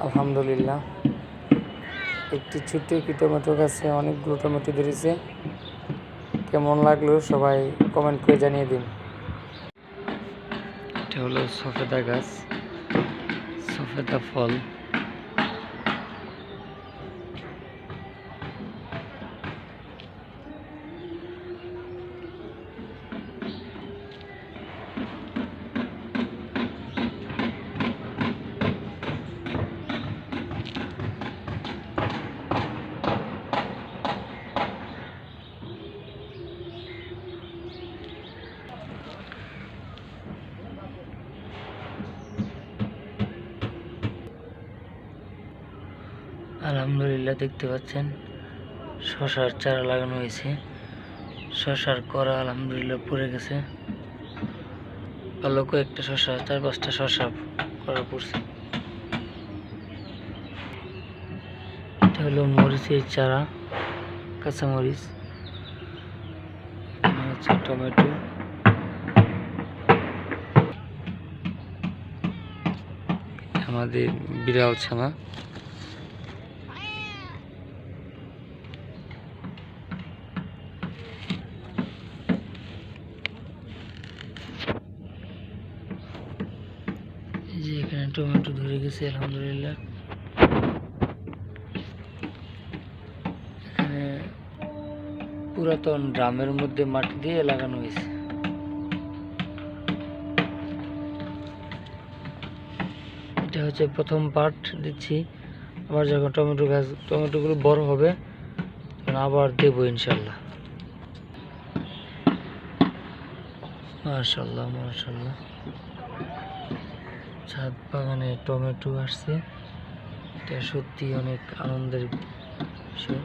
আলহামদুলিল্লাহ একটি ছোট্ট একটি টমেটো গাছে অনেকগুলো টমেটো ধরেছে। কেমন লাগলো সবাই কমেন্ট করে জানিয়ে দিন। এটা হলো সফেদা গাছ, সফেদা ফল। আলহামদুলিল্লাহ দেখতে পাচ্ছেন শশার চারা লাগানো হয়েছে। শশার করা আলহামদুলিল্লাহ পড়ে গেছে। ভালো কয়েকটা শশা, 4-5টা শশা করা পড়ছে। এটা হলো মরিচের চারা, কাঁচামরিচ। এখানে হচ্ছে টমেটো। আমাদের বিড়াল ছানা। এই যে এখানে টমেটো ধরে গেছে আলহামদুলিল্লাহ। এখানে পুরাতন ড্রামের মধ্যে মাটি দিয়ে লাগানো হয়েছে। এটা হচ্ছে প্রথম পার্ট দিচ্ছি। আবার যখন টমেটোগুলো বড় হবে তখন আবার দেবো ইনশাল্লাহ। মাশাআল্লাহ মাশাআল্লাহ, ছাদ বাগানে টমেটো আসছে। এটা সত্যি অনেক আনন্দের বিষয়।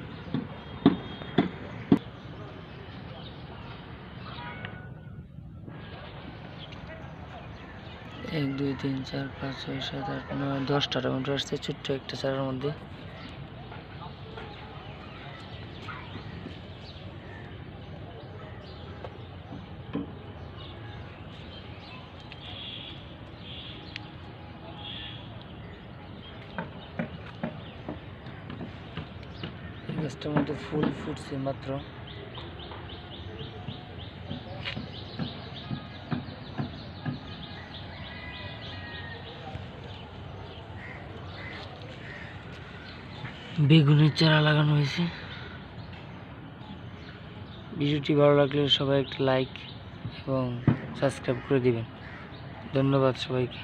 1 2 3 4 5 6 7 8 9 10টা টমেটো আসছে ছোট্ট একটা চারার মধ্যে। গাছটার মধ্যে ফুল ফুটছে মাত্র। বেগুনের চারা লাগানো হয়েছে। ভিডিওটি ভালো লাগলে সবাই একটা লাইক এবং সাবস্ক্রাইব করে দিবেন। ধন্যবাদ সবাইকে।